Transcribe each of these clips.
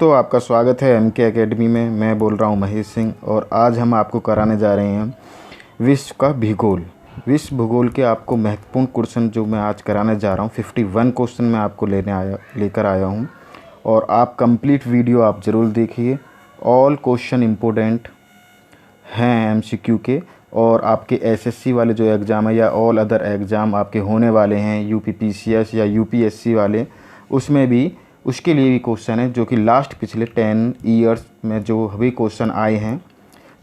दोस्तों, आपका स्वागत है एमके एकेडमी में। मैं बोल रहा हूं महेश सिंह और आज हम आपको कराने जा रहे हैं विश्व का भूगोल। विश्व भूगोल के आपको महत्वपूर्ण क्वेश्चन जो मैं आज कराने जा रहा हूं, 51 क्वेश्चन मैं आपको लेकर आया हूं और आप कंप्लीट वीडियो आप ज़रूर देखिए। ऑल क्वेश्चन इम्पोर्टेंट हैं एमसीक्यू के, और आपके एसएससी वाले जो एग्ज़ाम है या ऑल अदर एग्ज़ाम आपके होने वाले हैं यूपीपीसीएस या यूपीएससी वाले, उसमें भी उसके लिए भी क्वेश्चन है जो कि लास्ट पिछले 10 ईयर्स में जो भी क्वेश्चन आए हैं।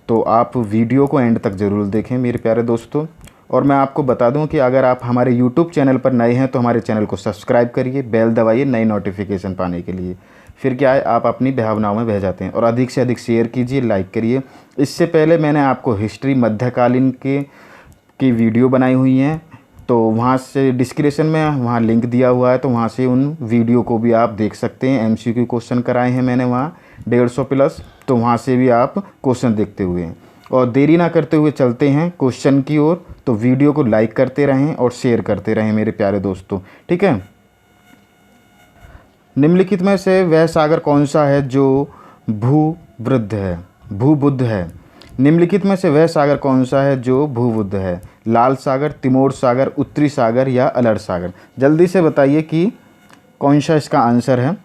तो आप वीडियो को एंड तक ज़रूर देखें मेरे प्यारे दोस्तों। और मैं आपको बता दूं कि अगर आप हमारे यूट्यूब चैनल पर नए हैं तो हमारे चैनल को सब्सक्राइब करिए, बेल दबाइए नई नोटिफिकेशन पाने के लिए। फिर क्या है, आप अपनी भावनाओं में बह जाते हैं। और अधिक से अधिक शेयर कीजिए, लाइक करिए। इससे पहले मैंने आपको हिस्ट्री मध्यकालीन की वीडियो बनाई हुई हैं, तो वहाँ से डिस्क्रिप्शन में वहाँ लिंक दिया हुआ है, तो वहाँ से उन वीडियो को भी आप देख सकते हैं। एमसीक्यू क्वेश्चन कराए हैं मैंने वहाँ 150 प्लस, तो वहाँ से भी आप क्वेश्चन देखते हुए हैं। और देरी ना करते हुए चलते हैं क्वेश्चन की ओर। तो वीडियो को लाइक करते रहें और शेयर करते रहें मेरे प्यारे दोस्तों, ठीक है। निम्नलिखित में से वह सागर कौन सा है जो भूबुद्ध है? निम्नलिखित में से वह सागर कौन सा है जो भूबुद्ध है? लाल सागर, तिमोर सागर, उत्तरी सागर या अलर्ट सागर? जल्दी से बताइए कि कौन सा इसका आंसर है,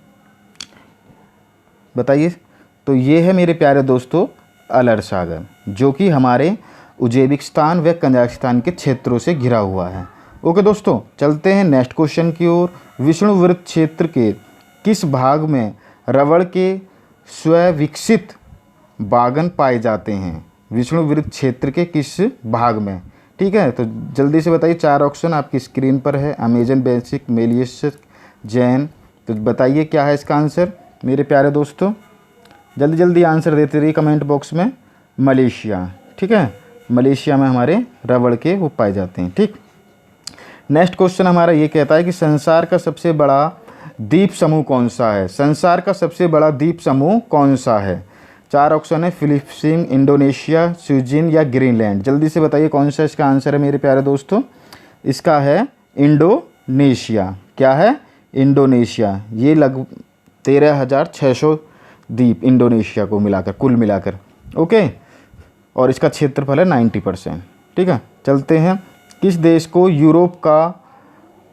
बताइए। तो ये है मेरे प्यारे दोस्तों अलर्ट सागर, जो कि हमारे उज्बेकिस्तान व कजाकिस्तान के क्षेत्रों से घिरा हुआ है। ओके दोस्तों, चलते हैं नेक्स्ट क्वेश्चन की ओर। विष्णुवृत्त क्षेत्र के किस भाग में रबड़ के स्वविकसित बागन पाए जाते हैं? विष्णुवृत्त क्षेत्र के किस भाग में? ठीक है, तो जल्दी से बताइए। 4 ऑप्शन आपकी स्क्रीन पर है, अमेजन बेसिक, मेलियस, जैन। तो बताइए क्या है इसका आंसर मेरे प्यारे दोस्तों। जल्दी जल्दी आंसर देते रहिए कमेंट बॉक्स में। मलेशिया, ठीक है, मलेशिया में हमारे रबड़ के वो पाए जाते हैं। ठीक, नेक्स्ट क्वेश्चन हमारा ये कहता है कि संसार का सबसे बड़ा द्वीप समूह कौन सा है? संसार का सबसे बड़ा द्वीप समूह कौन सा है? 4 ऑप्शन है, फिलीपींस, इंडोनेशिया, स्विट्जरलैंड या ग्रीनलैंड। जल्दी से बताइए कौन सा इसका आंसर है मेरे प्यारे दोस्तों। इसका है इंडोनेशिया। क्या है? इंडोनेशिया। ये लगभग 13,600 द्वीप इंडोनेशिया को मिलाकर, कुल मिलाकर। ओके, और इसका क्षेत्रफल है 90%। ठीक है, चलते हैं। किस देश को यूरोप का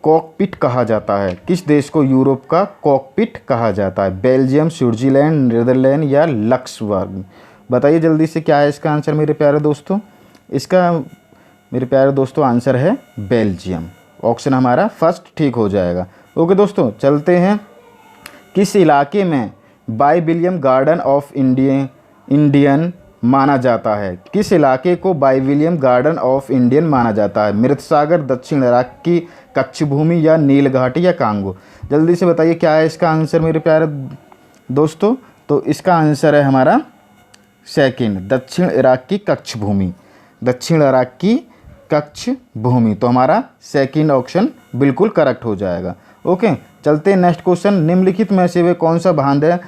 कॉकपिट कहा जाता है? किस देश को यूरोप का कॉकपिट कहा जाता है? बेल्जियम, स्विट्जरलैंड, नीदरलैंड या लक्समबर्ग? बताइए जल्दी से क्या है इसका आंसर मेरे प्यारे दोस्तों। इसका मेरे प्यारे दोस्तों आंसर है बेल्जियम। ऑप्शन हमारा फर्स्ट ठीक हो जाएगा। ओके दोस्तों, चलते हैं। किस इलाके में बाइबिलियम गार्डन ऑफ इंडियन माना जाता है? किस इलाके को बाइबिलियम गार्डन ऑफ इंडियन माना जाता है? मृत सागर, दक्षिण इराक की कच्छ भूमि या नील घाटी या कांगो? जल्दी से बताइए क्या है इसका आंसर मेरे प्यारे दोस्तों। तो इसका आंसर है हमारा सेकंड, दक्षिण इराक की कच्छ भूमि। दक्षिण इराक की कच्छ भूमि, तो हमारा सेकंड ऑप्शन बिल्कुल करेक्ट हो जाएगा। ओके, चलते हैं नेक्स्ट क्वेश्चन। निम्नलिखित में से वे कौन सा बांध है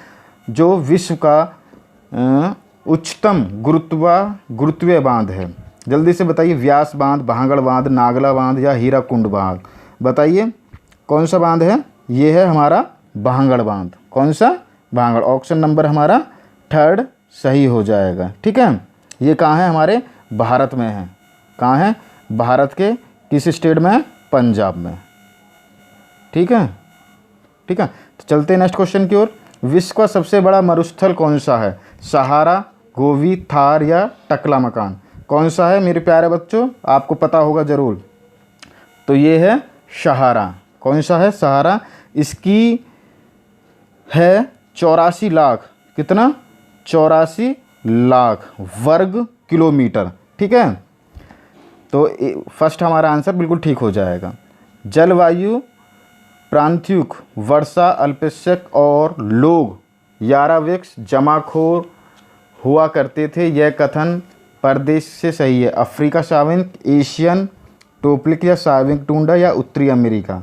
जो विश्व का उच्चतम गुरुत्वीय बांध है? जल्दी से बताइए। व्यास बांध, भांगड़ बांध, नागला बांध या हीराकुंड बांध? बताइए कौन सा बांध है? ये है हमारा भांगड़ बांध। कौन सा? भांगड़। ऑप्शन नंबर हमारा थर्ड सही हो जाएगा। ठीक है, ये कहाँ है? हमारे भारत में है। कहाँ है? भारत के किस स्टेट में है? पंजाब में। ठीक है, ठीक है, तो चलते हैं नेक्स्ट क्वेश्चन की ओर। विश्व का सबसे बड़ा मरुस्थल कौन सा है? सहारा, गोबी, थार या टकलामकान? कौन सा है मेरे प्यारे बच्चों? आपको पता होगा ज़रूर। तो ये है सहारा। कौन सा है? सहारा। इसकी है 84 लाख, कितना? 84 लाख वर्ग किलोमीटर। ठीक है, तो फर्स्ट हमारा आंसर बिल्कुल ठीक हो जाएगा। जलवायु प्रांत्युक, वर्षा अल्पसंख्यक और लोग यारावेक्स जमाखोर हुआ करते थे, यह कथन प्रदेश से सही है? अफ्रीका शाविक, एशियन टोपलिक या शाविक टूंडा या उत्तरी अमेरिका?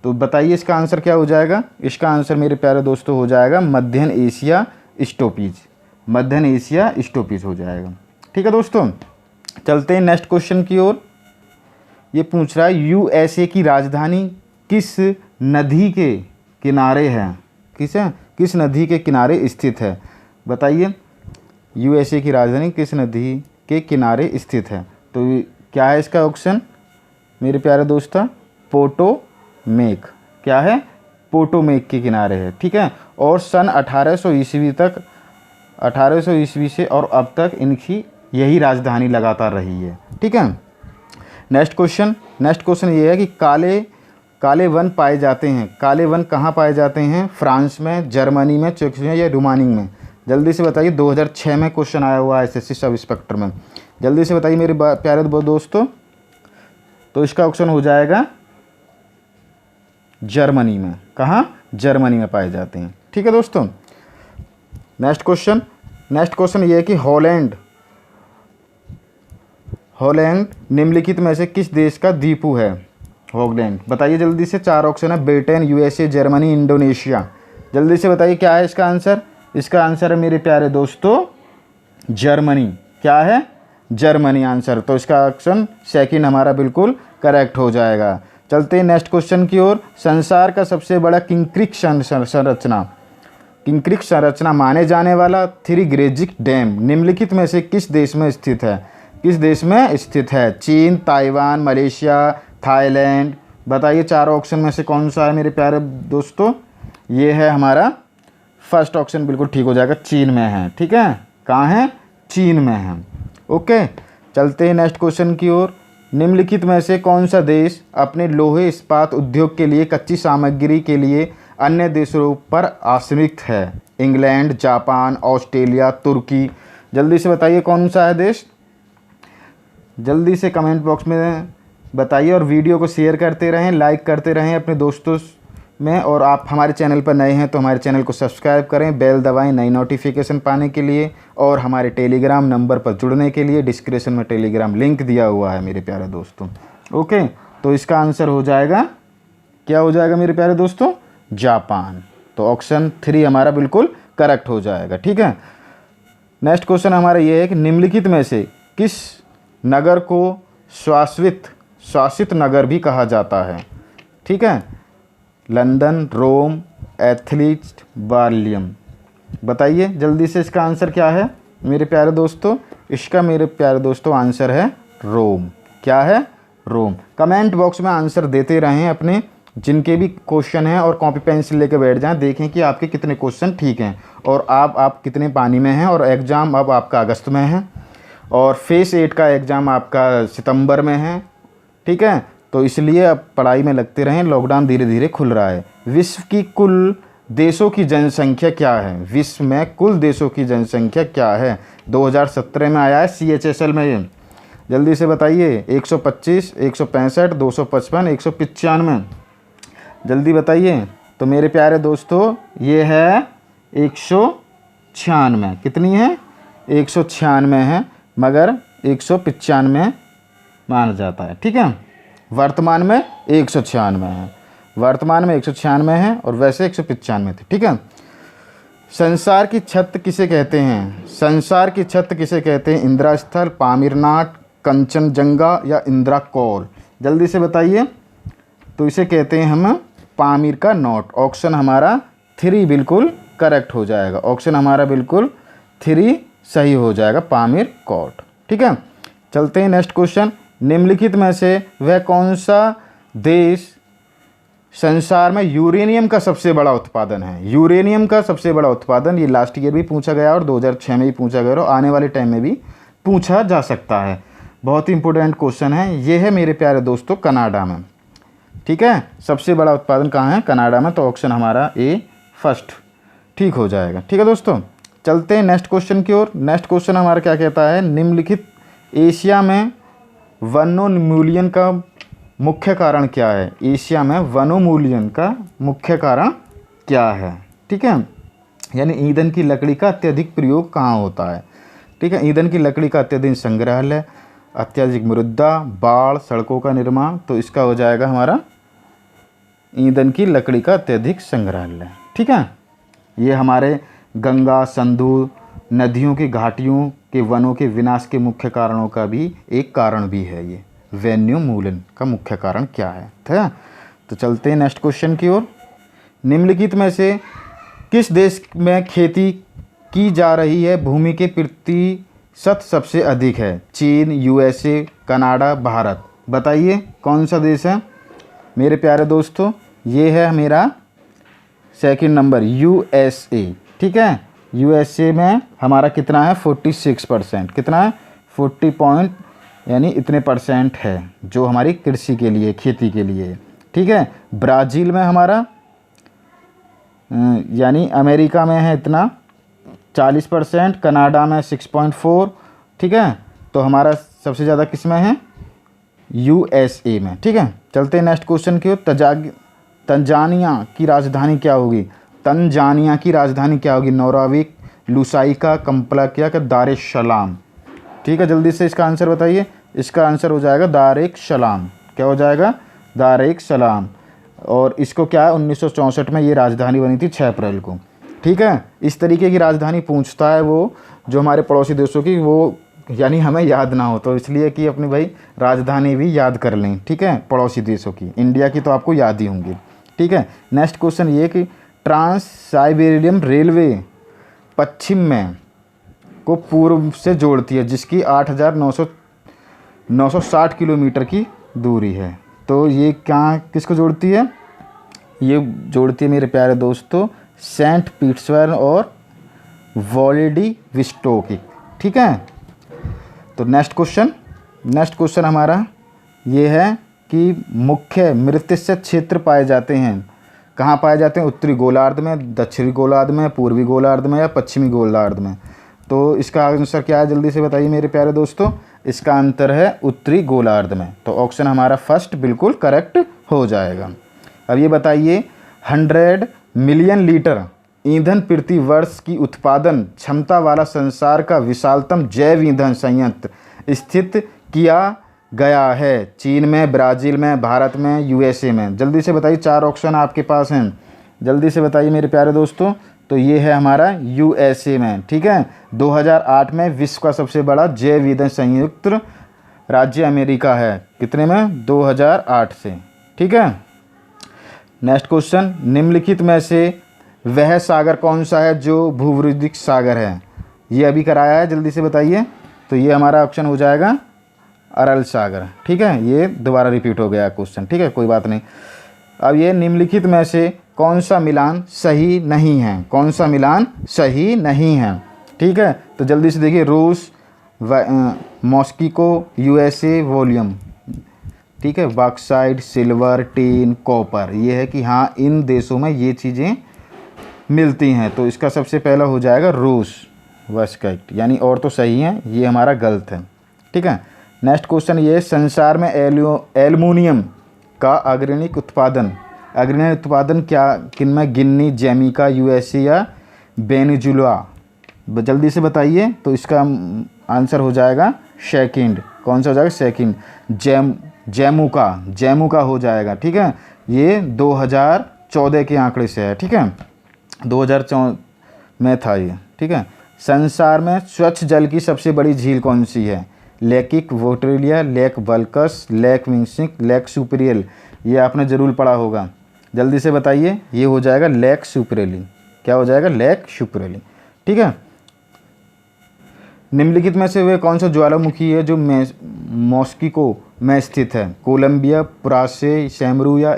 तो बताइए इसका आंसर क्या हो जाएगा। इसका आंसर मेरे प्यारे दोस्तों हो जाएगा मध्यन एशिया स्टॉपीज। मध्यन एशिया स्टॉपीज हो जाएगा। ठीक है दोस्तों, चलते हैं नेक्स्ट क्वेश्चन की ओर। ये पूछ रहा है यूएसए की राजधानी किस नदी के किनारे है? किस है? किस नदी के किनारे स्थित है? बताइए, यूएसए की राजधानी किस नदी के किनारे स्थित है? तो क्या है इसका ऑप्शन मेरे प्यारे दोस्तों? पोटोमेक। क्या है? पोटोमेक के किनारे है। ठीक है। और सन 1800 ईस्वी तक, 1800 ईस्वी से और अब तक इनकी यही राजधानी लगातार रही है। ठीक है। नेक्स्ट क्वेश्चन ये है कि काले वन पाए जाते हैं। काले वन कहाँ पाए जाते हैं? फ्रांस में, जर्मनी में, चेक में या रोमानिया में? जल्दी से बताइए। 2006 में क्वेश्चन आया हुआ है एसएससी सब इंस्पेक्टर में। जल्दी से बताइए मेरे प्यारे दोस्तों। तो इसका ऑप्शन हो जाएगा जर्मनी में। कहाँ? जर्मनी में पाए जाते हैं। ठीक है दोस्तों। नेक्स्ट क्वेश्चन ये है कि हॉलैंड निम्नलिखित में से किस देश का द्वीपु है? हॉलैंड। बताइए जल्दी से। 4 ऑप्शन है, ब्रिटेन, यूएसए, जर्मनी, इंडोनेशिया। जल्दी से बताइए क्या है इसका आंसर? इसका आंसर है मेरे प्यारे दोस्तों जर्मनी। क्या है? Germany answer. तो इसका ऑप्शन सेकंड हमारा बिल्कुल करेक्ट हो जाएगा। चलते हैं नेक्स्ट क्वेश्चन की ओर। संसार का सबसे बड़ा किंक्रिक संरचना माने जाने वाला थ्री ग्रेजिक डैम निम्नलिखित में से किस देश में स्थित है? किस देश में स्थित है? चीन, ताइवान, मलेशिया, थाईलैंड। बताइए 4 ऑप्शन में से कौन सा है मेरे प्यारे दोस्तों? ये है हमारा फर्स्ट ऑप्शन बिल्कुल ठीक हो जाएगा, चीन में है। ठीक है। कहाँ है? चीन में है। ओके। चलते हैं नेक्स्ट क्वेश्चन की ओर। निम्नलिखित में से कौन सा देश अपने लोहे इस्पात उद्योग के लिए कच्ची सामग्री के लिए अन्य देशों पर आश्रित है? इंग्लैंड, जापान, ऑस्ट्रेलिया, तुर्की। जल्दी से बताइए कौन सा है देश? जल्दी से कमेंट बॉक्स में बताइए और वीडियो को शेयर करते रहें, लाइक करते रहें अपने दोस्तों में। और आप हमारे चैनल पर नए हैं तो हमारे चैनल को सब्सक्राइब करें, बेल दबाएं नई नोटिफिकेशन पाने के लिए। और हमारे टेलीग्राम नंबर पर जुड़ने के लिए डिस्क्रिप्शन में टेलीग्राम लिंक दिया हुआ है मेरे प्यारे दोस्तों। ओके। तो इसका आंसर हो जाएगा, क्या हो जाएगा मेरे प्यारे दोस्तों? जापान। तो ऑप्शन 3 हमारा बिल्कुल करेक्ट हो जाएगा। ठीक है। नेक्स्ट क्वेश्चन हमारा ये है कि निम्नलिखित में से किस नगर को शासित नगर भी कहा जाता है? ठीक है। लंदन, रोम, एथेंस, बर्लिन। बताइए जल्दी से इसका आंसर क्या है मेरे प्यारे दोस्तों? इसका मेरे प्यारे दोस्तों आंसर है रोम। क्या है? रोम। कमेंट बॉक्स में आंसर देते रहें अपने जिनके भी क्वेश्चन हैं और कॉपी पेंसिल लेकर बैठ जाएं। देखें कि आपके कितने क्वेश्चन ठीक हैं और आप कितने पानी में हैं। और एग्ज़ाम अब आपका अगस्त में है और फेज़ 8 का एग्ज़ाम आपका सितंबर में है। ठीक है। तो इसलिए अब पढ़ाई में लगते रहें। लॉकडाउन धीरे धीरे खुल रहा है। विश्व की कुल देशों की जनसंख्या क्या है? विश्व में कुल देशों की जनसंख्या क्या है? 2017 में आया है CHSL में ये। जल्दी से बताइए। 125, 165, 255, 195। जल्दी बताइए। तो मेरे प्यारे दोस्तों ये है 196। कितनी है? 196 है, मगर 195 माना जाता है। ठीक है। वर्तमान में 196 है। वर्तमान में 196 है और वैसे 195 थे। ठीक है। संसार की छत किसे कहते हैं? संसार की छत किसे कहते हैं? इंद्रस्थल, पामीरनाथ, कंचनजंगा या इंद्राकोल? जल्दी से बताइए। तो इसे कहते हैं हम पामीर का नोट। ऑप्शन हमारा 3 बिल्कुल करेक्ट हो जाएगा। ऑप्शन हमारा बिल्कुल 3 सही हो जाएगा, पामीर कोट। ठीक है। चलते हैं नेक्स्ट क्वेश्चन। निम्नलिखित में से वह कौन सा देश संसार में यूरेनियम का सबसे बड़ा उत्पादन है? यूरेनियम का सबसे बड़ा उत्पादन, ये लास्ट ईयर भी पूछा गया और 2006 में भी पूछा गया और आने वाले टाइम में भी पूछा जा सकता है। बहुत ही इंपॉर्टेंट क्वेश्चन है। ये है मेरे प्यारे दोस्तों कनाडा में। ठीक है। सबसे बड़ा उत्पादन कहाँ है? कनाडा में। तो ऑप्शन हमारा ए फर्स्ट ठीक हो जाएगा। ठीक है दोस्तों। चलते हैं नेक्स्ट क्वेश्चन की ओर। नेक्स्ट क्वेश्चन हमारा क्या कहता है? निम्नलिखित एशिया में वनोन्मूलन का मुख्य कारण क्या है? एशिया में वनोन्मूलन का मुख्य कारण क्या है? ठीक है। यानी ईंधन की लकड़ी का अत्यधिक प्रयोग कहाँ होता है? ठीक है। ईंधन की लकड़ी का अत्यधिक संग्रहालय, अत्यधिक मृदा, बाढ़, सड़कों का निर्माण। तो इसका हो जाएगा हमारा ईंधन की लकड़ी का अत्यधिक संग्रहालय। ठीक है। ये हमारे गंगा, सिंधु नदियों की घाटियों के वनों के विनाश के मुख्य कारणों का भी एक कारण भी है। ये वन्योन्मूलन का मुख्य कारण क्या है? ठीक है। तो चलते हैं नेक्स्ट क्वेश्चन की ओर। निम्नलिखित में से किस देश में खेती की जा रही है भूमि के प्रतिशत सबसे अधिक है? चीन, यूएसए, कनाडा, भारत। बताइए कौन सा देश है मेरे प्यारे दोस्तों? ये है मेरा सेकंड नंबर यूएसए। ठीक है, यूएसए में हमारा कितना है? 46%। कितना है? 40 पॉइंट यानी इतने परसेंट है जो हमारी कृषि के लिए, खेती के लिए। ठीक है, ब्राज़ील में हमारा यानी अमेरिका में है इतना 40%, कनाडा में 6.4। ठीक है, तो हमारा सबसे ज़्यादा किस में है? यूएसए में। ठीक है, चलते हैं नेक्स्ट क्वेश्चन की ओर। तंजानिया की राजधानी क्या होगी? तंजानिया की राजधानी क्या होगी? नौराविक, लुसाइका, कंपलाकिया का दार एस सलाम। ठीक है, जल्दी से इसका आंसर बताइए। इसका आंसर हो जाएगा दार एस सलाम। क्या हो जाएगा? दार एस सलाम। और इसको क्या है 1964 में ये राजधानी बनी थी 6 अप्रैल को। ठीक है, इस तरीके की राजधानी पूछता है वो जो हमारे पड़ोसी देशों की, वो यानी हमें याद ना हो, तो इसलिए कि अपनी भाई राजधानी भी याद कर लें। ठीक है, पड़ोसी देशों की, इंडिया की तो आपको याद ही होंगी। ठीक है, नेक्स्ट क्वेश्चन ये कि ट्रांस साइबेरियन रेलवे पश्चिम में को पूर्व से जोड़ती है जिसकी 8,960 किलोमीटर की दूरी है। तो ये क्या किसको जोड़ती है? ये जोड़ती है मेरे प्यारे दोस्तों सेंट पीटर्सबर्ग और व्लादिवोस्तोक। ठीक है, तो नेक्स्ट क्वेश्चन हमारा ये है कि मुख्य मृत्तिका क्षेत्र पाए जाते हैं कहाँ पाए जाते हैं? उत्तरी गोलार्ध में, दक्षिणी गोलार्ध में, पूर्वी गोलार्ध में या पश्चिमी गोलार्ध में। तो इसका आंसर क्या है? जल्दी से बताइए मेरे प्यारे दोस्तों। इसका आंसर है उत्तरी गोलार्ध में। तो ऑप्शन हमारा फर्स्ट बिल्कुल करेक्ट हो जाएगा। अब ये बताइए 100 मिलियन लीटर ईंधन प्रति वर्ष की उत्पादन क्षमता वाला संसार का विशालतम जैव ईंधन संयंत्र स्थित किया गया है? चीन में, ब्राज़ील में, भारत में, यूएसए में। जल्दी से बताइए, 4 ऑप्शन आपके पास हैं, जल्दी से बताइए मेरे प्यारे दोस्तों। तो ये है हमारा यूएसए में। ठीक है, 2008 में विश्व का सबसे बड़ा जैव ईंधन संयुक्त राज्य अमेरिका है। कितने में? 2008 से। ठीक है, नेक्स्ट क्वेश्चन, निम्नलिखित में से वह सागर कौन सा है जो भूवृद्धिक सागर है? ये अभी कराया है, जल्दी से बताइए। तो ये हमारा ऑप्शन हो जाएगा अरल सागर। ठीक है, ये दोबारा रिपीट हो गया क्वेश्चन। ठीक है, कोई बात नहीं। अब ये निम्नलिखित में से कौन सा मिलान सही नहीं है? कौन सा मिलान सही नहीं है? ठीक है, तो जल्दी से देखिए, रूस, मॉस्को, यूएसए, वॉल्यूम। ठीक है, बॉक्साइट, सिल्वर, टीन, कॉपर। ये है कि हाँ इन देशों में ये चीज़ें मिलती हैं। तो इसका सबसे पहला हो जाएगा रूस, बॉक्साइट, यानी और तो सही है, ये हमारा गलत है। ठीक है, नेक्स्ट क्वेश्चन ये, संसार में एल्युमिनियम का अग्रणी उत्पादन क्या किन में? गिनी, जैमिका, यूएसए या वेनेजुला? जल्दी से बताइए। तो इसका आंसर हो जाएगा सेकंड। कौन सा हो जाएगा? सेकंड, जैमुका हो जाएगा। ठीक है, ये 2014 के आंकड़े से है। ठीक है, 2014 में था ये। ठीक है, संसार में स्वच्छ जल की सबसे बड़ी झील कौन सी है? Lake Victoria, lake Balkhash, lake विंसिक, लेक सुपीरियर। ये आपने ज़रूर पढ़ा होगा, जल्दी से बताइए। ये हो जाएगा लेक सुपीरियर। क्या हो जाएगा? Lake superior. ठीक है, निम्नलिखित में से वे कौन सा ज्वालामुखी है जो मॉस्को में स्थित है? कोलंबिया, पुरासे, सैमरू या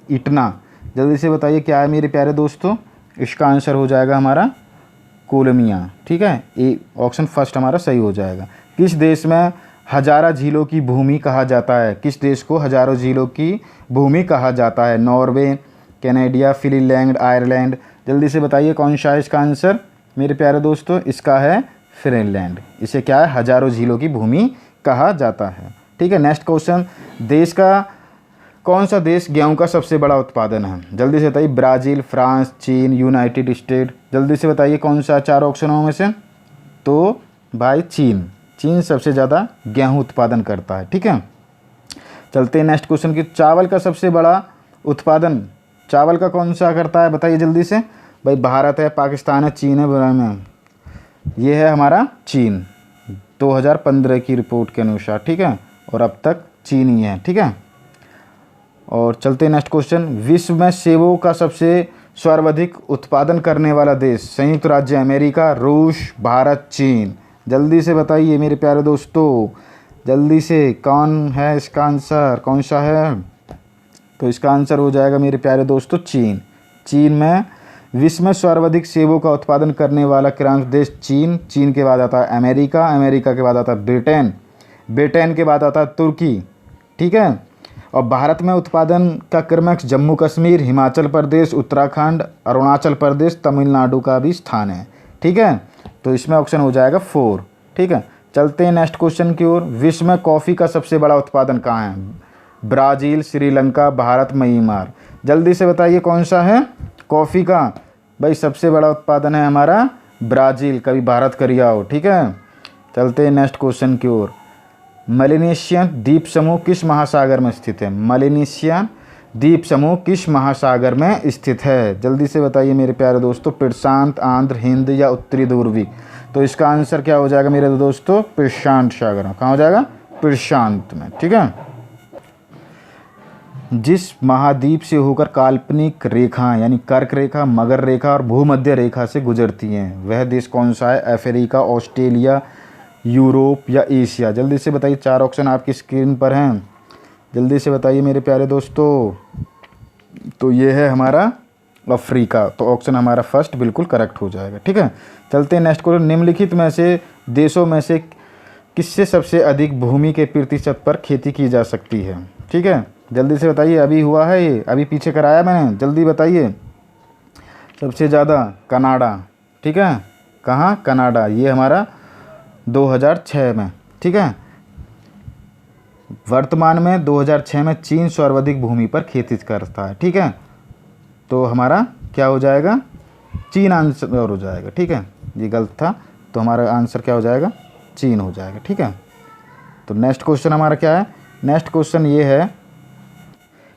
इटना? जल्दी से बताइए क्या है मेरे प्यारे दोस्तों। इसका आंसर हो जाएगा हमारा कोलमिया। ठीक है, ये ऑप्शन फर्स्ट हमारा सही हो जाएगा। किस देश में हजारा झीलों की भूमि कहा जाता है? किस देश को हजारों झीलों की भूमि कहा जाता है? Norway, Canada, Finland, Ireland? जल्दी से बताइए कौन सा है इसका आंसर मेरे प्यारे दोस्तों। इसका है फिनलैंड। इसे क्या है? हजारों झीलों की भूमि कहा जाता है। ठीक है, नेक्स्ट क्वेश्चन, देश का कौन सा देश गेहूं का सबसे बड़ा उत्पादन है? जल्दी से बताइए। ब्राज़ील, फ्रांस, चीन, यूनाइटेड स्टेट? जल्दी से बताइए कौन सा 4 ऑप्शनों में से। तो भाई चीन सबसे ज़्यादा गेहूं उत्पादन करता है। ठीक है, चलते हैं नेक्स्ट क्वेश्चन की। चावल का सबसे बड़ा उत्पादन चावल का कौन सा करता है? बताइए जल्दी से। भाई भारत है, पाकिस्तान है, चीन है, बराबर में ये है हमारा चीन, 2015 की रिपोर्ट के अनुसार। ठीक है, और अब तक चीन ही है। ठीक है, और चलते हैं नेक्स्ट क्वेश्चन। विश्व में सेबों का सबसे सर्वाधिक उत्पादन करने वाला देश? संयुक्त राज्य अमेरिका, रूस, भारत, चीन। जल्दी से बताइए मेरे प्यारे दोस्तों, जल्दी से कौन है इसका आंसर, कौन सा है? तो इसका आंसर हो जाएगा मेरे प्यारे दोस्तों चीन। चीन में विश्व में सर्वाधिक सेबों का उत्पादन करने वाला क्रमांक देश चीन। चीन के बाद आता है अमेरिका, अमेरिका के बाद आता है ब्रिटेन, ब्रिटेन के बाद आता है तुर्की, ठीक है। और भारत में उत्पादन का क्रमांक जम्मू कश्मीर, हिमाचल प्रदेश, उत्तराखंड, अरुणाचल प्रदेश, तमिलनाडु का भी स्थान है, ठीक है। तो इसमें ऑप्शन हो जाएगा 4, ठीक है। चलते हैं नेक्स्ट क्वेश्चन की ओर। विश्व में कॉफ़ी का सबसे बड़ा उत्पादन कहाँ है? Brazil, Sri Lanka, Bharat, Myanmar. जल्दी से बताइए कौन सा है कॉफ़ी का? भाई सबसे बड़ा उत्पादन है हमारा ब्राज़ील, कभी भारत करिए हो, ठीक है। चलते हैं नेक्स्ट क्वेश्चन की ओर। मेलेनेशियन द्वीप समूह किस महासागर में स्थित है? मेलेनेशियन द्वीप समूह किस महासागर में स्थित है? जल्दी से बताइए मेरे प्यारे दोस्तों। प्रशांत, आंध्र, हिंद या उत्तरी ध्रुवी? तो इसका आंसर क्या हो जाएगा मेरे दोस्तों? प्रशांत सागर में। कहाँ हो जाएगा? प्रशांत में, ठीक है। जिस महाद्वीप से होकर काल्पनिक रेखाएं यानी कर्क रेखा, मगर रेखा और भूमध्य रेखा से गुजरती हैं, वह देश कौन सा है? अफ्रीका, ऑस्ट्रेलिया, यूरोप या एशिया? जल्दी से बताइए, 4 ऑप्शन आपकी स्क्रीन पर हैं, जल्दी से बताइए मेरे प्यारे दोस्तों। तो ये है हमारा अफ्रीका, तो ऑप्शन हमारा फर्स्ट बिल्कुल करेक्ट हो जाएगा, ठीक है। चलते हैं नेक्स्ट क्वेश्चन। निम्नलिखित में से देशों में से किससे सबसे अधिक भूमि के प्रतिशत पर खेती की जा सकती है? ठीक है, जल्दी से बताइए। अभी हुआ है ये, अभी पीछे कराया मैंने, जल्दी बताइए। सबसे ज़्यादा कनाडा, ठीक है। कहाँ? कनाडा। ये हमारा 2006 में, ठीक है। वर्तमान में 2006 में चीन सर्वाधिक भूमि पर खेती करता है, ठीक है। तो हमारा क्या हो जाएगा? चीन आंसर हो जाएगा, ठीक है। ये गलत था, तो हमारा आंसर क्या हो जाएगा? चीन हो जाएगा, ठीक है। तो नेक्स्ट क्वेश्चन हमारा क्या है? नेक्स्ट क्वेश्चन ये है,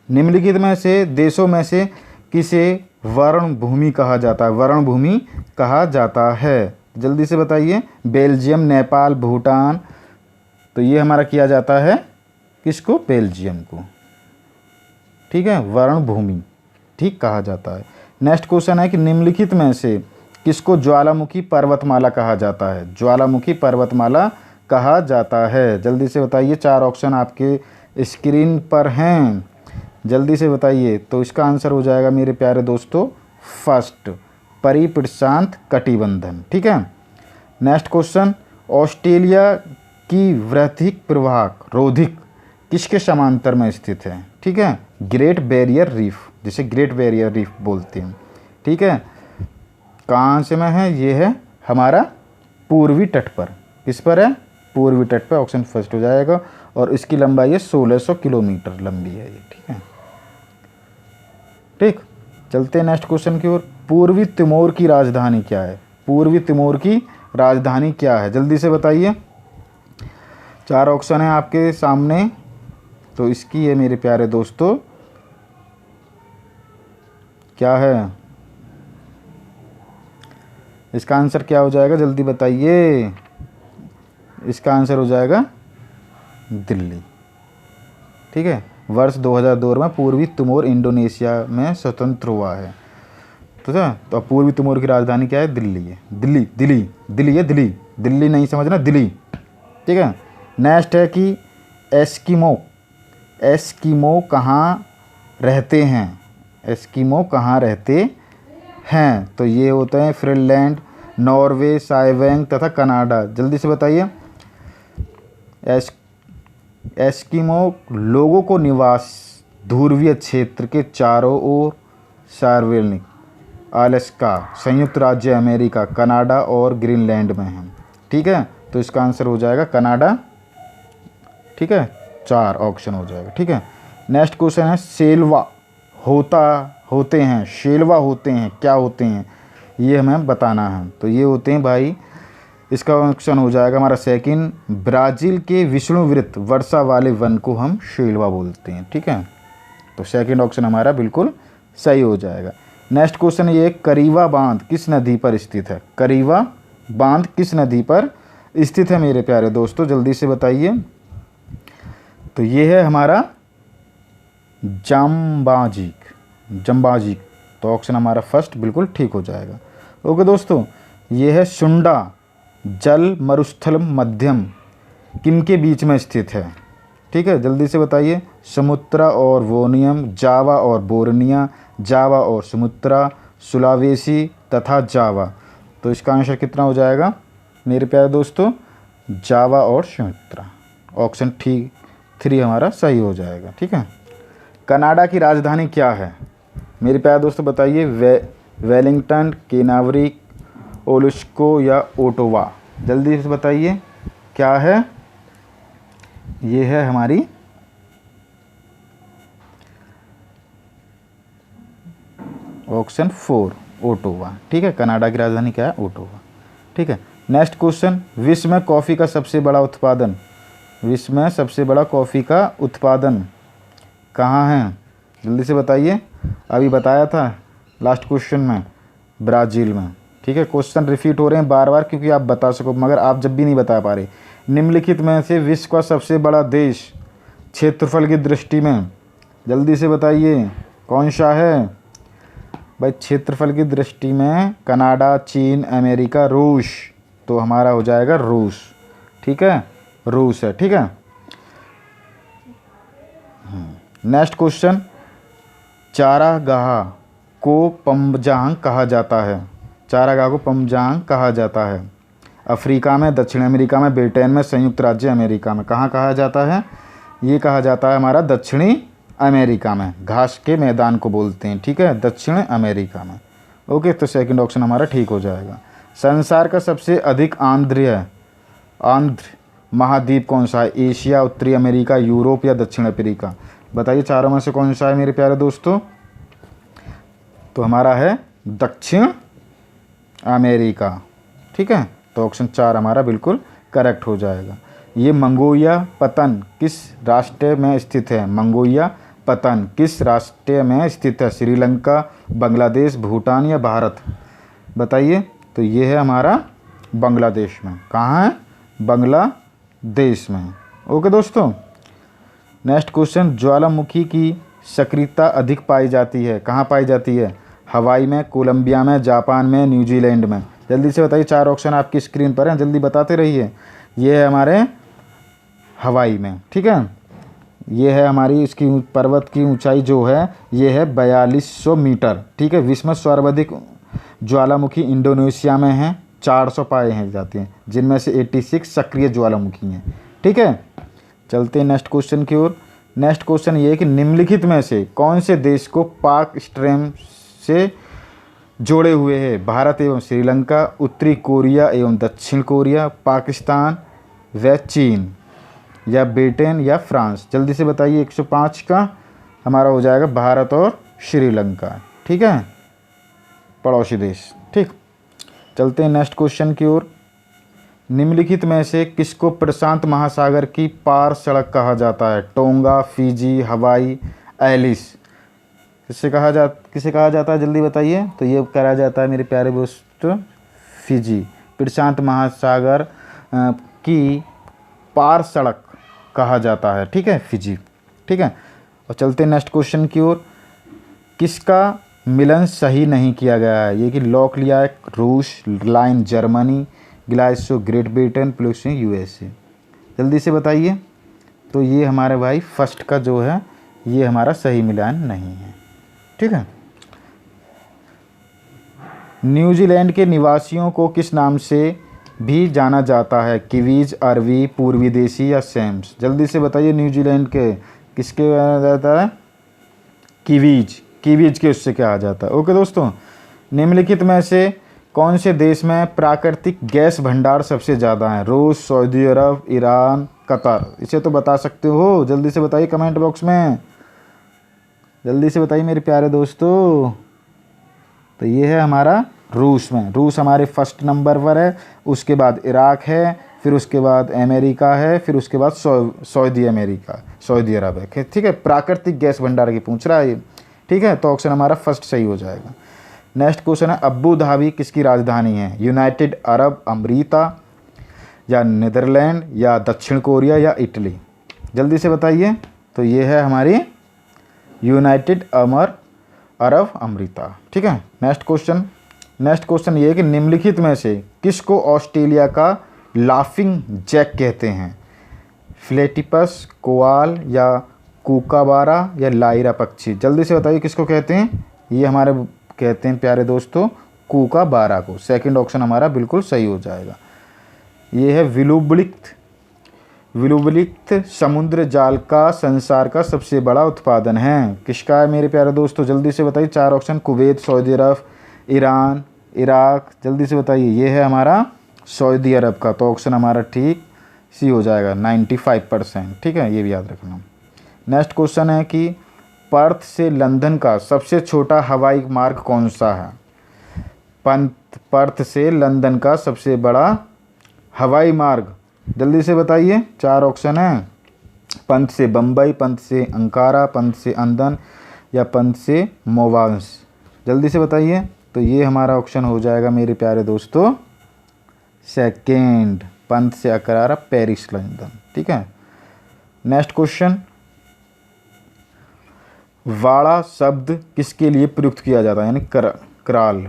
निम्नलिखित में से देशों में से किसे वर्ण भूमि कहा जाता है? वर्ण भूमि कहा जाता है, जल्दी से बताइए। बेल्जियम, नेपाल, भूटान। तो ये हमारा किया जाता है किसको? बेल्जियम को, ठीक है। वर्ण भूमि ठीक कहा जाता है। नेक्स्ट क्वेश्चन है कि निम्नलिखित में से किसको ज्वालामुखी पर्वतमाला कहा जाता है? ज्वालामुखी पर्वतमाला कहा जाता है, जल्दी से बताइए। 4 ऑप्शन आपके स्क्रीन पर हैं, जल्दी से बताइए। तो इसका आंसर हो जाएगा मेरे प्यारे दोस्तों फर्स्ट, परिप्रशांत कटिबंधन, ठीक है। नेक्स्ट क्वेश्चन, ऑस्ट्रेलिया की वृश्चिक प्रवाह रोधिक किसके समांतर में स्थित है? ठीक है, ग्रेट बैरियर रीफ, जिसे ग्रेट बैरियर रीफ बोलते हैं, ठीक है। कहाँ से में है? ये है हमारा पूर्वी तट पर। किस पर है? पूर्वी तट पर, ऑप्शन फर्स्ट हो जाएगा। और इसकी लंबाई है 1600 किलोमीटर लंबी है ये, ठीक है। ठीक, चलते हैं नेक्स्ट क्वेश्चन की ओर। पूर्वी तिमोर की राजधानी क्या है? पूर्वी तिमोर की राजधानी क्या है? जल्दी से बताइए। 4 ऑप्शन है आपके सामने, तो इसकी है मेरे प्यारे दोस्तों क्या है? इसका आंसर क्या हो जाएगा? जल्दी बताइए। इसका आंसर हो जाएगा दिल्ली, ठीक है। वर्ष 2002 में पूर्वी तिमोर इंडोनेशिया में स्वतंत्र हुआ है, ठीक है। तो पूर्वी तिमोर की राजधानी क्या है? दिल्ली है। दिल्ली दिल्ली दिल्ली है, दिल्ली दिल्ली नहीं समझना, दिल्ली, ठीक है। नेक्स्ट है कि एस्किमो कहाँ रहते हैं? एस्किमो कहाँ रहते हैं? तो ये होते हैं फिनलैंड, नॉर्वे, साइबेरिया तथा कनाडा। जल्दी से बताइए। एस्किमो लोगों को निवास ध्रुवीय क्षेत्र के चारों ओर सार्वजनिक अलास्का, संयुक्त राज्य अमेरिका, कनाडा और ग्रीनलैंड में हैं, ठीक है। तो इसका आंसर हो जाएगा कनाडा, ठीक है। 4 ऑप्शन हो जाएगा, ठीक है। नेक्स्ट क्वेश्चन है, शेलवा होते हैं, शेलवा होते हैं, क्या होते हैं? ये हमें बताना है। तो ये होते हैं भाई, इसका ऑप्शन हो जाएगा हमारा सेकंड, ब्राज़ील के विषुववृत्त वर्षा वाले वन को हम शेलवा बोलते हैं, ठीक है। तो सेकंड ऑप्शन हमारा बिल्कुल सही हो जाएगा। नेक्स्ट क्वेश्चन ये, करीवा बांध किस नदी पर स्थित है? करीवा बांध किस नदी पर स्थित है मेरे प्यारे दोस्तों? जल्दी से बताइए। तो ये है हमारा जंबाजिक, तो ऑप्शन हमारा फर्स्ट बिल्कुल ठीक हो जाएगा। ओके दोस्तों, ये है सुंडा जल मरुस्थलम मध्यम किनके बीच में स्थित है? ठीक है, जल्दी से बताइए। समुद्रा और वोनियम, जावा और बोर्निया, जावा और सुमुत्रा, सुलावेसी तथा जावा। तो इसका आंसर कितना हो जाएगा मेरे प्यारे दोस्तों? जावा और सुमुत्रा। ऑप्शन ठीक 3 हमारा सही हो जाएगा। ठीक है। कनाडा की राजधानी क्या है मेरे प्यारे दोस्तों? बताइए। वेलिंगटन, केनावरी, ओलुस्को या ओटोवा? जल्दी से बताइए क्या है। ये है हमारी ऑप्शन 4 ओटोवा। ठीक है, कनाडा की राजधानी क्या है? ओटोवा। ठीक है। नेक्स्ट क्वेश्चन, विश्व में कॉफ़ी का सबसे बड़ा उत्पादन, विश्व में सबसे बड़ा कॉफ़ी का उत्पादन कहाँ है? जल्दी से बताइए। अभी बताया था लास्ट क्वेश्चन में, ब्राज़ील में। ठीक है, क्वेश्चन रिपीट हो रहे हैं बार बार क्योंकि आप बता सको, मगर आप जब भी नहीं बता पा रहे। निम्नलिखित में से विश्व का सबसे बड़ा देश क्षेत्रफल की दृष्टि में, जल्दी से बताइए कौन सा है भाई? क्षेत्रफल की दृष्टि में कनाडा, चीन, अमेरिका, रूस। तो हमारा हो जाएगा रूस। ठीक है, रूस है। ठीक है। नेक्स्ट क्वेश्चन, चारागाह को पमजांग कहा जाता है? चारागाह को पमजांग कहा जाता है? अफ्रीका में, दक्षिण अमेरिका में, ब्रिटेन में, संयुक्त राज्य अमेरिका में? कहाँ कहा जाता है? ये कहा जाता है हमारा दक्षिणी अमेरिका में। घास के मैदान को बोलते हैं। ठीक है, दक्षिण अमेरिका में। ओके, तो सेकंड ऑप्शन हमारा ठीक हो जाएगा। संसार का सबसे अधिक आंध्र महाद्वीप कौन सा है? एशिया, उत्तरी अमेरिका, यूरोप या दक्षिण अफ्रीका? बताइए चारों में से कौन सा है मेरे प्यारे दोस्तों? तो हमारा है दक्षिण अमेरिका। ठीक है, तो ऑप्शन 4 हमारा बिल्कुल करेक्ट हो जाएगा। ये मंगोलिया पतन किस राष्ट्र में स्थित है? मंगोलिया पतन किस राष्ट्र में स्थित है? श्रीलंका, बांग्लादेश, भूटान या भारत? बताइए। तो ये है हमारा बांग्लादेश में। कहाँ है? बांग्लादेश में। ओके दोस्तों, नेक्स्ट क्वेश्चन, ज्वालामुखी की सक्रियता अधिक पाई जाती है? कहाँ पाई जाती है? हवाई में, कोलंबिया में, जापान में, न्यूजीलैंड में? जल्दी से बताइए। 4 ऑप्शन आपकी स्क्रीन पर हैं, जल्दी बताते रहिए। ये है हमारे हवाई में। ठीक है, ये है हमारी इसकी पर्वत की ऊंचाई जो है ये है 4200 मीटर। ठीक है। विश्व में सर्वाधिक ज्वालामुखी इंडोनेशिया में है, 400 पाए हैं जाती हैं, जिनमें से 86 सक्रिय ज्वालामुखी हैं। ठीक है, चलते हैं नेक्स्ट क्वेश्चन की ओर। नेक्स्ट क्वेश्चन ये है कि निम्नलिखित में से कौन से देश को पाक स्ट्रीम से जोड़े हुए हैं? भारत एवं श्रीलंका, उत्तरी कोरिया एवं दक्षिण कोरिया, पाकिस्तान व चीन या ब्रिटेन या फ्रांस? जल्दी से बताइए। 105 का हमारा हो जाएगा भारत और श्रीलंका। ठीक है, पड़ोसी देश। ठीक, चलते हैं नेक्स्ट क्वेश्चन की ओर। निम्नलिखित में से किसको प्रशांत महासागर की पार सड़क कहा जाता है? टोंगा, फिजी, हवाई, एलिस? किसे कहा जाता है? जल्दी बताइए। तो ये कहा जाता है मेरे प्यारे दोस्तों फिजी। प्रशांत महासागर की पार सड़क कहा जाता है। ठीक है, फिजी। ठीक है, और चलते हैं नेक्स्ट क्वेश्चन की ओर। किसका मिलन सही नहीं किया गया है? ये कि लॉकलियाक रूस, लाइन जर्मनी, ग्लाइसो ग्रेट ब्रिटेन, प्लूसिंग यूएसए? जल्दी से बताइए। तो ये हमारे भाई फर्स्ट का जो है ये हमारा सही मिलान नहीं है। ठीक है। न्यूजीलैंड के निवासियों को किस नाम से भी जाना जाता है? किवीज, अरवी, पूर्वी देशी या सैम्स? जल्दी से बताइए। न्यूजीलैंड के किसके कहा जाता है? किवीज। किवीज के उससे क्या आ जाता है? ओके दोस्तों, निम्नलिखित में से कौन से देश में प्राकृतिक गैस भंडार सबसे ज़्यादा है? रूस, सऊदी अरब, ईरान, कतर? इसे तो बता सकते हो, जल्दी से बताइए कमेंट बॉक्स में। जल्दी से बताइए मेरे प्यारे दोस्तों। तो ये है हमारा रूस में। रूस हमारे फर्स्ट नंबर पर है, उसके बाद इराक है, फिर उसके बाद अमेरिका है, फिर उसके बाद सऊदी अरब है। ठीक है, प्राकृतिक गैस भंडार की पूछ रहा है ये। ठीक है, तो ऑप्शन हमारा फर्स्ट सही हो जाएगा। नेक्स्ट क्वेश्चन है, अबू धाबी किसकी राजधानी है? यूनाइटेड अरब अमीरात या नीदरलैंड या दक्षिण कोरिया या इटली? जल्दी से बताइए। तो ये है हमारी यूनाइटेड अरब अमृता। ठीक है, नेक्स्ट क्वेश्चन ये है कि निम्नलिखित में से किसको ऑस्ट्रेलिया का लाफिंग जैक कहते हैं? फ्लेटिपस, कोआल या कूकाबारा या लाइरा पक्षी? जल्दी से बताइए किसको कहते हैं? ये हमारे कहते हैं प्यारे दोस्तों कूकाबारा को। सेकंड ऑप्शन हमारा बिल्कुल सही हो जाएगा। ये है विलुबलिक्त समुद्र जाल का संसार का सबसे बड़ा उत्पादन है। किसका है मेरे प्यारे दोस्तों? जल्दी से बताइए। 4 ऑप्शन, कुवैत, सऊदी अरब, ईरान, इराक। जल्दी से बताइए। ये है हमारा सऊदी अरब का, तो ऑप्शन हमारा ठीक सी हो जाएगा 95%। ठीक है, ये भी याद रखना। नेक्स्ट क्वेश्चन है कि पर्थ से लंदन का सबसे छोटा हवाई मार्ग कौन सा है? पर्थ से लंदन का सबसे बड़ा हवाई मार्ग, जल्दी से बताइए। 4 ऑप्शन है, पंथ से बम्बई, पंथ से अंकारा, पंथ से अंदन या पंथ से मोवांस। जल्दी से बताइए। तो ये हमारा ऑप्शन हो जाएगा मेरे प्यारे दोस्तों सेकेंड, पंथ से अंकारा, पेरिस, लंदन। ठीक है, नेक्स्ट क्वेश्चन, वाड़ा शब्द किसके लिए प्रयुक्त किया जाता है? यानी कराल,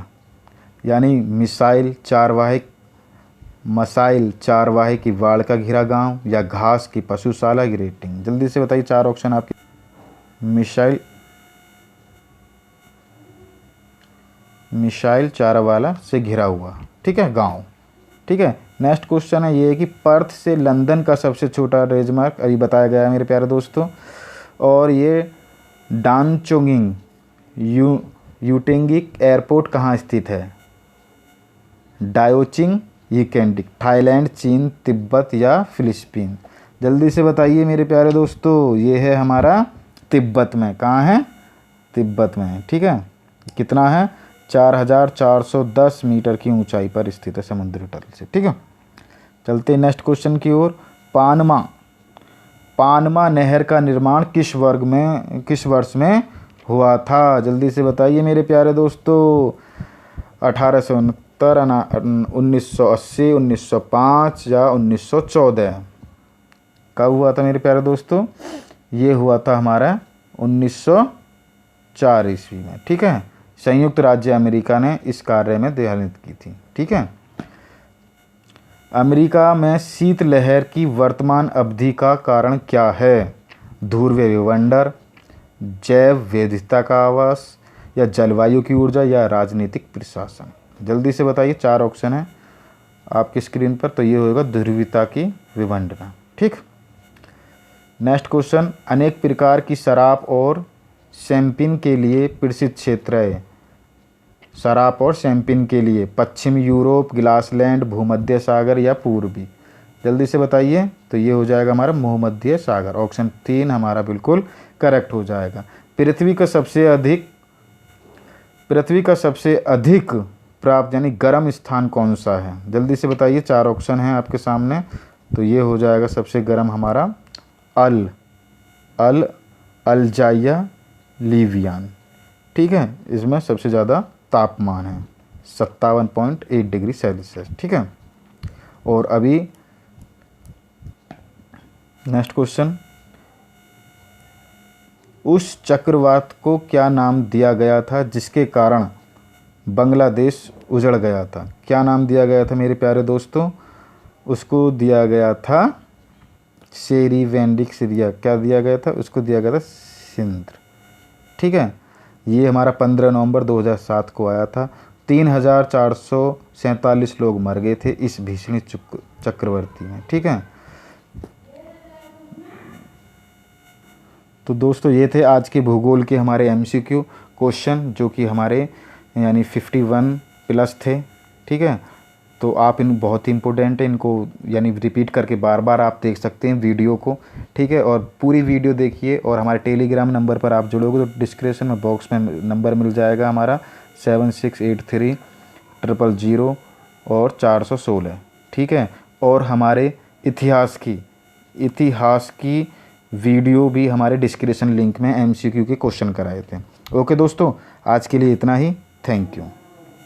यानी मसाइल चारवाहे की वाड़ का घिरा गांव या घास की पशुशाला की रेटिंग। जल्दी से बताइए। 4 ऑप्शन आपके, मिसाइल चारावाला से घिरा हुआ। ठीक है, गांव। ठीक है, नेक्स्ट क्वेश्चन है ये है कि पर्थ से लंदन का सबसे छोटा रेजमार्ग अभी बताया गया है मेरे प्यारे दोस्तों, और ये डानचोंगिंग यूटेंगिक एयरपोर्ट कहाँ स्थित है? डायोचिंग यिकेंडिक, थाईलैंड, चीन, तिब्बत या फिलिपीन? जल्दी से बताइए मेरे प्यारे दोस्तों। ये है हमारा तिब्बत में। कहाँ है? तिब्बत में है। ठीक है, कितना है? 4410 मीटर की ऊंचाई पर स्थित है समुद्री तल से। ठीक है, चलते नेक्स्ट क्वेश्चन की ओर। पानमा नहर का निर्माण किस वर्ष में हुआ था? जल्दी से बताइए मेरे प्यारे दोस्तों। 1869, 1980, 1905 या 1914? कब हुआ था मेरे प्यारे दोस्तों? ये हुआ था हमारा 1904 ईस्वी में। ठीक है, संयुक्त राज्य अमेरिका ने इस कार्य में देहानित की थी। ठीक है, अमेरिका में शीतलहर की वर्तमान अवधि का कारण क्या है? ध्रुवीय विवंडर, जैव विविधता का आवास या जलवायु की ऊर्जा या राजनीतिक प्रशासन? जल्दी से बताइए। 4 ऑप्शन है आपकी स्क्रीन पर, तो ये होगा ध्रुवीयता की विवंडना। ठीक, नेक्स्ट क्वेश्चन, अनेक प्रकार की शराब और शैंपेन के लिए प्रसिद्ध क्षेत्र है। शराब और शैंपेन के लिए पश्चिमी यूरोप, ग्लासलैंड, भूमध्य सागर या पूर्वी? जल्दी से बताइए। तो ये हो जाएगा हमारा भूमध्य सागर। ऑप्शन 3 हमारा बिल्कुल करेक्ट हो जाएगा। पृथ्वी का सबसे अधिक प्राप्त यानी गर्म स्थान कौन सा है? जल्दी से बताइए। 4 ऑप्शन हैं आपके सामने, तो ये हो जाएगा सबसे गर्म हमारा अलजाइया लीवियन। ठीक है, इसमें सबसे ज़्यादा तापमान है 57.8 डिग्री सेल्सियस। ठीक है, और अभी नेक्स्ट क्वेश्चन, उस चक्रवात को क्या नाम दिया गया था जिसके कारण बांग्लादेश उजड़ गया था? क्या नाम दिया गया था मेरे प्यारे दोस्तों? उसको दिया गया था शेरी वेंडिक सीरिया। क्या दिया गया था? उसको दिया गया था सिंध। ठीक है, ये हमारा 15 नवंबर 2007 को आया था। 3447 लोग मर गए थे इस भीषण चक्रवाती में। ठीक है, तो दोस्तों ये थे आज के भूगोल के हमारे MCQ क्वेश्चन, जो कि हमारे यानी 51 प्लस थे। ठीक है, तो आप इन बहुत ही इंपॉर्टेंट है, इनको यानी रिपीट करके बार बार आप देख सकते हैं वीडियो को। ठीक है, और पूरी वीडियो देखिए, और हमारे टेलीग्राम नंबर पर आप जुड़ोगे तो डिस्क्रिप्शन में बॉक्स में नंबर मिल जाएगा हमारा 768300 और 416। ठीक है, और हमारे इतिहास की वीडियो भी हमारे डिस्क्रिप्शन लिंक में MCQ के क्वेश्चन कराए थे। ओके दोस्तों, आज के लिए इतना ही। Thank you.